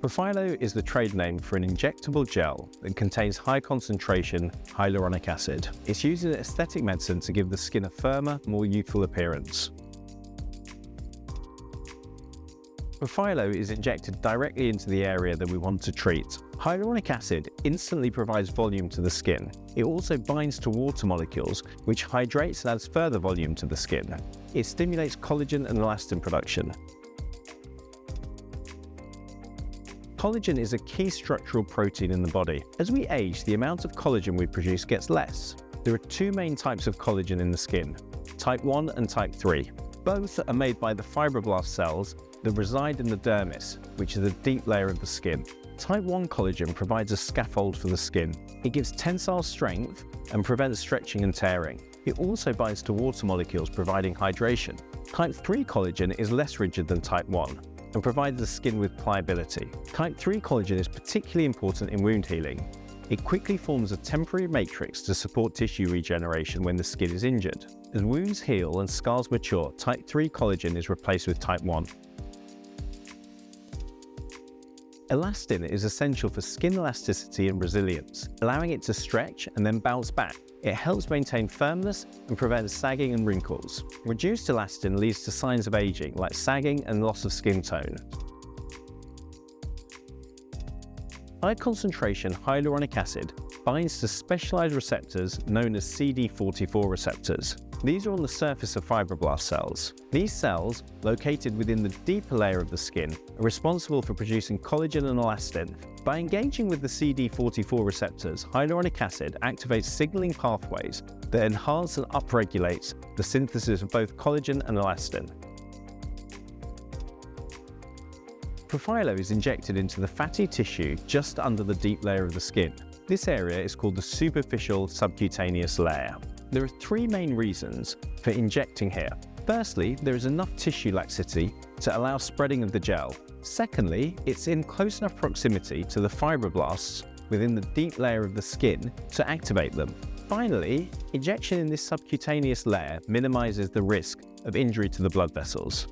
Profhilo is the trade name for an injectable gel that contains high concentration hyaluronic acid. It's used in aesthetic medicine to give the skin a firmer, more youthful appearance. Profhilo is injected directly into the area that we want to treat. Hyaluronic acid instantly provides volume to the skin. It also binds to water molecules, which hydrates and adds further volume to the skin. It stimulates collagen and elastin production. Collagen is a key structural protein in the body. As we age, the amount of collagen we produce gets less. There are two main types of collagen in the skin, type 1 and type 3. Both are made by the fibroblast cells that reside in the dermis, which is a deep layer of the skin. Type 1 collagen provides a scaffold for the skin. It gives tensile strength and prevents stretching and tearing. It also binds to water molecules, providing hydration. Type 3 collagen is less rigid than type 1 and provides the skin with pliability. Type 3 collagen is particularly important in wound healing. It quickly forms a temporary matrix to support tissue regeneration when the skin is injured. As wounds heal and scars mature, type 3 collagen is replaced with type 1. Elastin is essential for skin elasticity and resilience, allowing it to stretch and then bounce back. It helps maintain firmness and prevents sagging and wrinkles. Reduced elastin leads to signs of aging, like sagging and loss of skin tone. High concentration hyaluronic acid binds to specialized receptors known as CD44 receptors. These are on the surface of fibroblast cells. These cells, located within the deeper layer of the skin, are responsible for producing collagen and elastin. By engaging with the CD44 receptors, hyaluronic acid activates signaling pathways that enhance and upregulates the synthesis of both collagen and elastin. Profhilo is injected into the fatty tissue just under the deep layer of the skin. This area is called the superficial subcutaneous layer. There are three main reasons for injecting here. Firstly, there is enough tissue laxity to allow spreading of the gel. Secondly, it's in close enough proximity to the fibroblasts within the deep layer of the skin to activate them. Finally, injection in this subcutaneous layer minimizes the risk of injury to the blood vessels.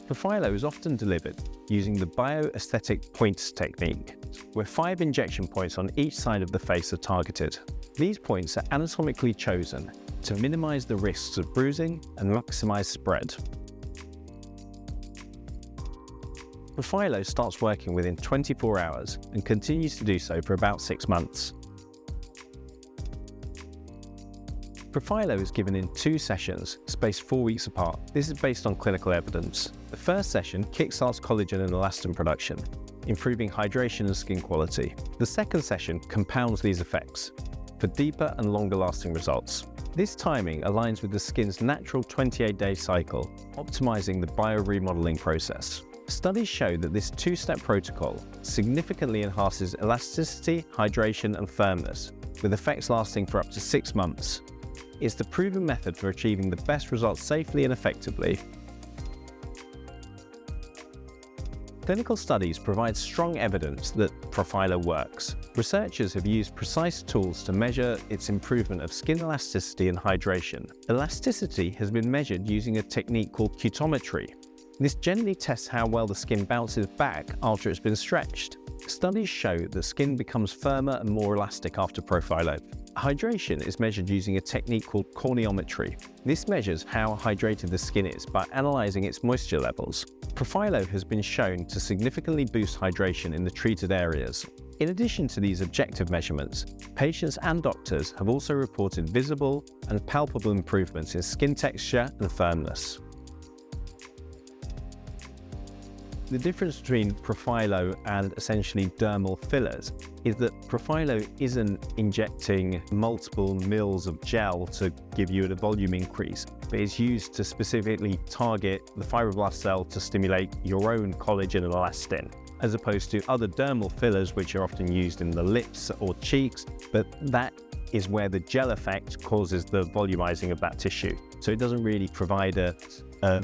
Profhilo is often delivered using the bioaesthetic points technique, where 5 injection points on each side of the face are targeted. These points are anatomically chosen to minimize the risks of bruising and maximize spread. Profhilo starts working within 24 hours and continues to do so for about 6 months. Profhilo is given in 2 sessions, spaced 4 weeks apart. This is based on clinical evidence. The first session kickstarts collagen and elastin production, improving hydration and skin quality. The second session compounds these effects for deeper and longer lasting results. This timing aligns with the skin's natural 28-day cycle, optimizing the bioremodeling process. Studies show that this 2-step protocol significantly enhances elasticity, hydration, and firmness, with effects lasting for up to 6 months. It's the proven method for achieving the best results safely and effectively. Clinical studies provide strong evidence that Profhilo works. Researchers have used precise tools to measure its improvement of skin elasticity and hydration. Elasticity has been measured using a technique called cutometry. This gently tests how well the skin bounces back after it's been stretched. Studies show that skin becomes firmer and more elastic after Profhilo. Hydration is measured using a technique called corneometry. This measures how hydrated the skin is by analyzing its moisture levels. Profhilo has been shown to significantly boost hydration in the treated areas. In addition to these objective measurements, patients and doctors have also reported visible and palpable improvements in skin texture and firmness. The difference between Profhilo and essentially dermal fillers is that Profhilo isn't injecting multiple mils of gel to give you a volume increase, but is used to specifically target the fibroblast cell to stimulate your own collagen and elastin, as opposed to other dermal fillers which are often used in the lips or cheeks, but that is where the gel effect causes the volumizing of that tissue. So it doesn't really provide a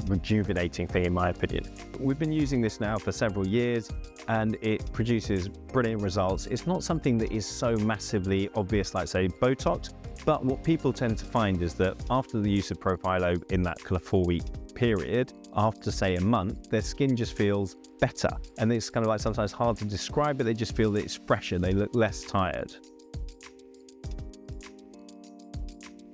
rejuvenating thing, in my opinion. We've been using this now for several years and it produces brilliant results. It's not something that is so massively obvious like, say, Botox, but what people tend to find is that after the use of Profhilo in that kind of 4-week period, after say a month, their skin just feels better. And it's kind of like sometimes hard to describe, but they just feel that it's fresher, they look less tired.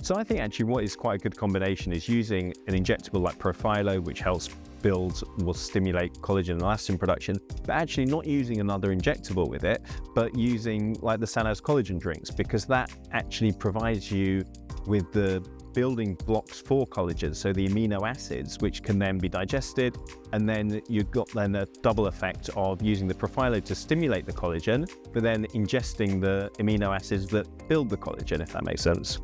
So I think actually what is quite a good combination is using an injectable like Profhilo, which helps build or stimulate collagen and elastin production, but actually not using another injectable with it, but using like the Sanos collagen drinks, because that actually provides you with the building blocks for collagen, so the amino acids, which can then be digested, and then you've got then a double effect of using the Profhilo to stimulate the collagen, but then ingesting the amino acids that build the collagen, if that makes sense.